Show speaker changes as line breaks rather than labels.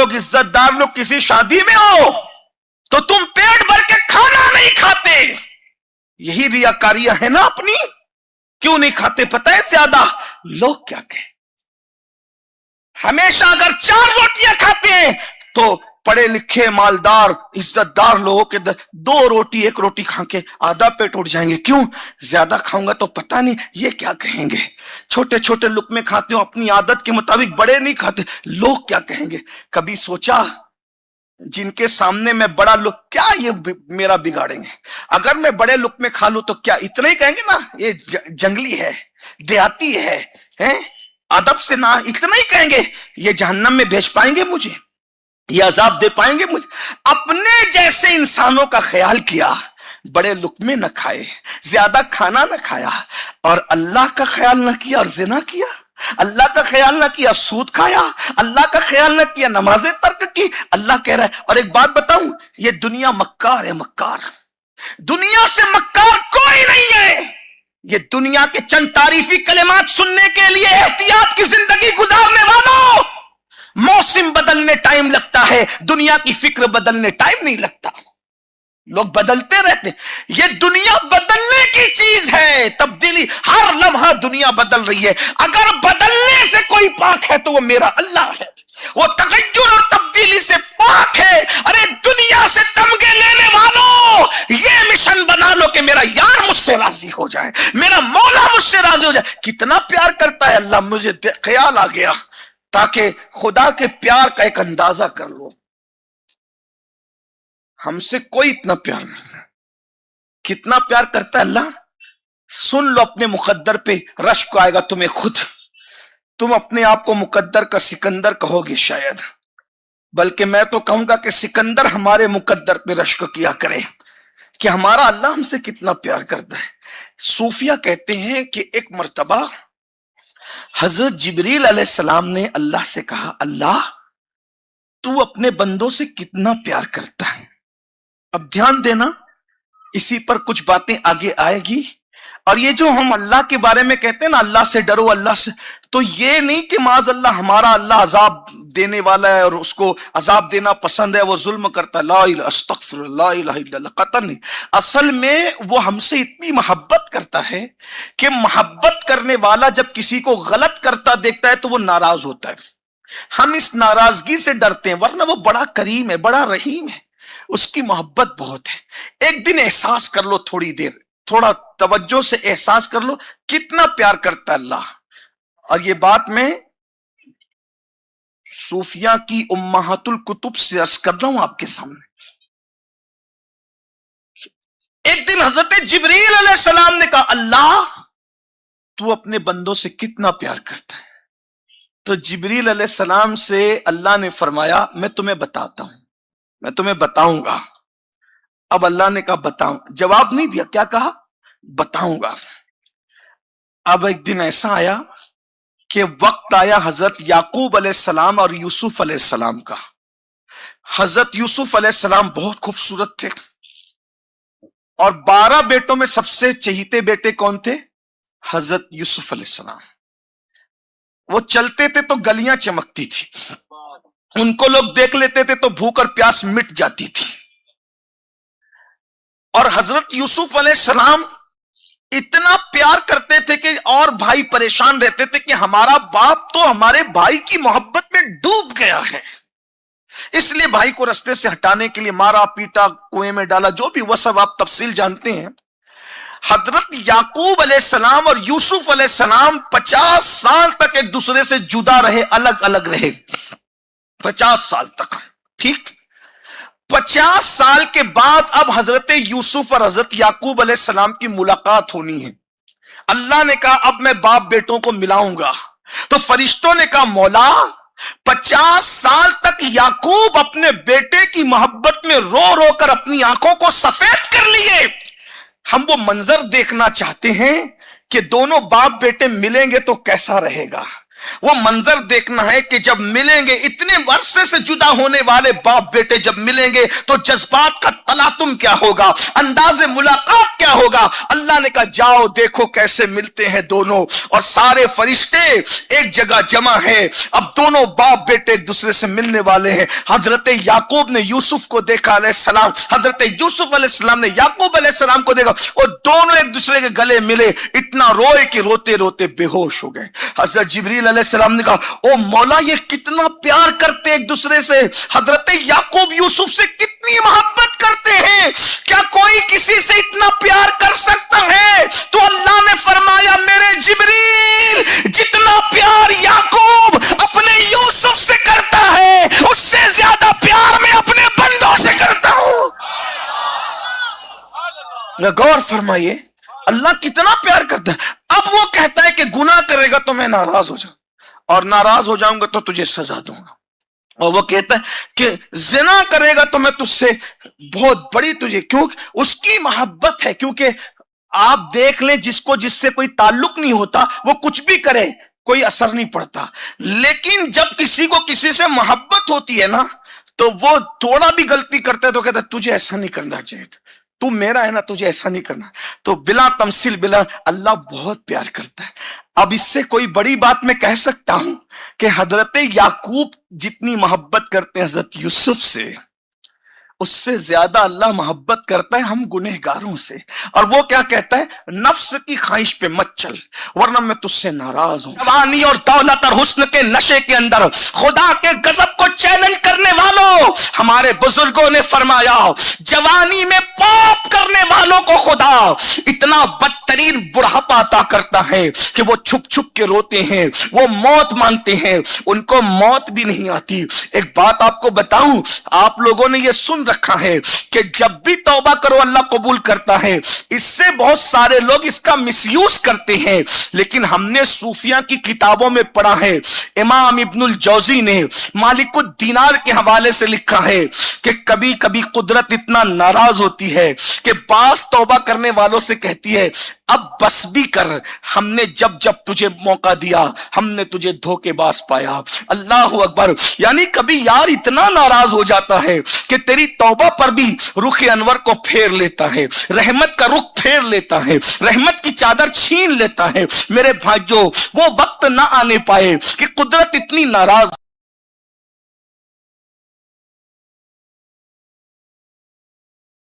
लोग, इज्जतदार लोग किसी शादी में हो तो तुम पेट भर के खाना नहीं खाते, यही रियाकारियां है ना अपनी। क्यों नहीं खाते पता है? ज्यादा लोग क्या कहें। हमेशा अगर 4 रोटियां खाते हैं तो पढ़े लिखे मालदार इज्जतदार लोगों के 2 रोटी 1 रोटी खा के आधा पेट उठ जाएंगे। क्यों? ज्यादा खाऊंगा तो पता नहीं ये क्या कहेंगे। छोटे छोटे लुकमे खाते हो अपनी आदत के मुताबिक, बड़े नहीं खाते, लोग क्या कहेंगे। कभी सोचा जिनके सामने मैं बड़ा लुक, क्या ये मेरा बिगाड़ेंगे? अगर मैं बड़े लुकमे खा लूं तो क्या इतना ही कहेंगे ना, ये जंगली है, देहाती है, अदब से ना, इतना ही कहेंगे। ये जहन्नम में भेज पाएंगे मुझे, ये अजाब दे पाएंगे मुझे। अपने जैसे इंसानों का ख्याल किया, बड़े लुकमे न खाए, ज्यादा खाना न खाया, और अल्लाह का ख्याल न किया और जिना किया, अल्लाह का ख्याल न किया, सूद खाया, अल्लाह का ख्याल न किया, नमाजें तर्क की। अल्लाह कह रहा है। और एक बात बताऊं, ये दुनिया मक्कार है, मक्कार। दुनिया से मक्कार कोई नहीं है। ये दुनिया के चंद तारीफी कलिमात सुनने के लिए एहतियात की जिंदगी गुजारने वालों, मौसम बदलने टाइम लगता है, दुनिया की फिक्र बदलने टाइम नहीं लगता। लोग बदलते रहते हैं। ये दुनिया बदलने की चीज है, तब्दीली, हर लम्हा दुनिया बदल रही है। अगर बदलने से कोई पाक है तो वो मेरा अल्लाह है, वो तगय्युर और तब्दीली से पाक है। अरे दुनिया से तमगे लेने वालों, ये मिशन बना लो कि मेरा यार मुझसे राजी हो जाए, मेरा मौला मुझसे राजी हो जाए। कितना प्यार करता है अल्लाह, मुझे ख्याल आ गया, ताकि खुदा के प्यार का एक अंदाजा कर लो। हमसे कोई इतना प्यार नहीं है। कितना प्यार करता है अल्लाह, सुन लो। अपने मुकद्दर पे रश्क आएगा तुम्हें खुद। तुम अपने आप को मुकद्दर का सिकंदर कहोगे शायद, बल्कि मैं तो कहूंगा कि सिकंदर हमारे मुकद्दर पे रश्क किया करे कि हमारा अल्लाह हमसे कितना प्यार करता है। सूफिया कहते हैं कि एक मर्तबा हजरत जिब्रील अलैहिस्सलाम ने अल्लाह से कहा, अल्लाह तू अपने बंदों से कितना प्यार करता है। अब ध्यान देना, इसी पर कुछ बातें आगे आएगी। और ये जो हम अल्लाह के बारे में कहते हैं ना, अल्लाह से डरो, अल्लाह से, तो ये नहीं कि माज अल्लाह हमारा अल्लाह अजाब देने वाला है और उसको अजाब देना पसंद है, वो जुल्म करता है। ला इलाहा अस्तगफिरुल्लाह, ला इलाहा इल्लल्लाह, कतई नहीं। असल में वो हमसे इतनी मोहब्बत करता है कि मोहब्बत करने वाला जब किसी को गलत करता देखता है तो वो नाराज होता है। हम इस नाराजगी से डरते हैं, वरना वो बड़ा करीम है, बड़ा रहीम है, उसकी मोहब्बत बहुत है। एक दिन एहसास कर लो, थोड़ी देर, थोड़ा तवज्जो से एहसास कर लो कितना प्यार करता है अल्लाह। और ये बात मैं सूफिया की उम्महातुल कुतुब से अर्ज कर रहा हूं आपके सामने। एक दिन हजरत जिब्रील अलैहिस्सलाम ने कहा, अल्लाह तू अपने बंदों से कितना प्यार करता है। तो जिब्रील अलैहिस्सलाम से अल्लाह ने फरमाया, मैं तुम्हें बताता हूं, मैं तुम्हें बताऊंगा। अब अल्लाह ने कहा बताऊं, जवाब नहीं दिया, क्या कहा? बताऊंगा। अब एक दिन ऐसा आया कि वक्त आया हजरत याकूब अलैहिस्सलाम और यूसुफ अलैहिस्सलाम का। हजरत यूसुफ अलैहिस्सलाम बहुत खूबसूरत थे और 12 बेटों में सबसे चहीते बेटे कौन थे? हजरत यूसुफ अलैहिस्सलाम। वो चलते थे तो गलियां चमकती थी, उनको लोग देख लेते थे तो भूख और प्यास मिट जाती थी। और हजरत यूसुफ अलैहिस्सलाम इतना प्यार करते थे कि और भाई परेशान रहते थे कि हमारा बाप तो हमारे भाई की मोहब्बत में डूब गया है, इसलिए भाई को रास्ते से हटाने के लिए मारा पीटा, कुएं में डाला, जो भी, वह सब आप तफसील जानते हैं। हजरत याकूब अलैहिस्सलाम और यूसुफ अलैहिस्सलाम 50 साल तक एक दूसरे से जुदा रहे, अलग अलग रहे, 50 साल तक। ठीक, 50 साल के बाद अब हजरत यूसुफ और हजरत याकूब अलैहिस्सलाम की मुलाकात होनी है। अल्लाह ने कहा अब मैं बाप बेटों को मिलाऊंगा। तो फरिश्तों ने कहा मौला 50 साल तक याकूब अपने बेटे की मोहब्बत में रो रो कर अपनी आंखों को सफेद कर लिए, हम वो मंजर देखना चाहते हैं कि दोनों बाप बेटे मिलेंगे तो कैसा रहेगा। وہ منظر دیکھنا ہے کہ جب ملیں گے اتنے عرصے سے جدا ہونے والے باپ بیٹے جب ملیں گے تو جذبات کا تلاطم کیا ہوگا، انداز ملاقات کیا ہوگا۔ اللہ نے کہا جاؤ دیکھو کیسے ملتے ہیں دونوں، اور سارے فرشتے ایک جگہ جمع ہیں، اب دونوں باپ بیٹے ایک دوسرے سے ملنے والے ہیں۔ حضرت یعقوب نے یوسف کو دیکھا علیہ السلام، حضرت یوسف علیہ السلام نے یعقوب علیہ السلام کو دیکھا، اور دونوں ایک دوسرے کے گلے ملے، اتنا روئے کہ روتے روتے بے ہوش ہو گئے۔ حضرت جبریل علیہ السلام نے کہا او مولا یہ کتنا پیار کرتے ایک دوسرے سے، حضرت یعقوب یوسف سے کتنی محبت کرتے ہیں، کیا کوئی کسی سے اتنا پیار کر سکتا ہے؟ تو اللہ نے فرمایا میرے جبریل جتنا پیار یعقوب اپنے یوسف سے کرتا ہے اس سے زیادہ پیار میں اپنے بندوں سے کرتا ہوں۔ غور فرمائیے اللہ کتنا پیار کرتا ہے۔ اب وہ کہتا ہے کہ گناہ کرے گا تو میں ناراض ہو جاؤں، اور ناراض ہو جاؤں گا تو تجھے سزا دوں گا، اور وہ کہتا ہے کہ زنا کرے گا تو میں تجھ سے بہت بڑی تجھے، کیوں اس کی محبت ہے، کیونکہ آپ دیکھ لیں جس سے کوئی تعلق نہیں ہوتا وہ کچھ بھی کرے کوئی اثر نہیں پڑتا، لیکن جب کسی کو کسی سے محبت ہوتی ہے نا تو وہ تھوڑا بھی غلطی کرتا ہے تو کہتا ہے تجھے ایسا نہیں کرنا چاہیے، تو میرا ہے نا تجھے ایسا نہیں کرنا۔ تو بلا تمثیل بلا اللہ بہت پیار کرتا ہے۔ اب اس سے کوئی بڑی بات میں کہہ سکتا ہوں کہ حضرت یعقوب جتنی محبت کرتے ہیں حضرت یوسف سے، اس سے زیادہ اللہ محبت کرتا ہے ہم گنہگاروں سے، اور وہ کیا کہتا ہے نفس کی خواہش پہ مت چل ورنہ میں تجھ سے ناراض ہوں۔ جوانی اور دولت اور حسن کے نشے کے اندر خدا کے غضب کو چیلنج کرنے والوں، ہمارے بزرگوں نے فرمایا جوانی میں پاپ کرنے والوں کو خدا اتنا بدترین بڑھاپا عطا کرتا ہے کہ وہ چھپ چھپ کے روتے ہیں، وہ موت مانگتے ہیں، ان کو موت بھی نہیں آتی۔ ایک بات آپ کو بتاؤں، آپ لوگوں نے یہ سن رکھا ہے کہ جب بھی توبہ کرو اللہ قبول کرتا ہے، اس سے بہت سارے لوگ اس کا مس یوز کرتے ہیں، لیکن ہم نے صوفیہ کی کتابوں میں پڑھا ہے، امام ابن الجوزی نے مالک الدینار کے حوالے سے لکھا ہے کہ کبھی کبھی قدرت اتنا ناراض ہوتی ہے کہ بعض توبہ کرنے والوں سے کہتی ہے اب بس بھی کر، ہم نے جب جب تجھے موقع دیا ہم نے تجھے دھوکے باز پایا۔ اللہ اکبر، یعنی کبھی یار اتنا ناراض ہو جاتا ہے کہ تیری توبہ پر بھی رخ انور کو پھیر لیتا ہے، رحمت کا رخ پھیر لیتا ہے، رحمت کی چادر چھین لیتا ہے۔ میرے بھائیو وہ وقت نہ آنے پائے کہ قدرت اتنی ناراض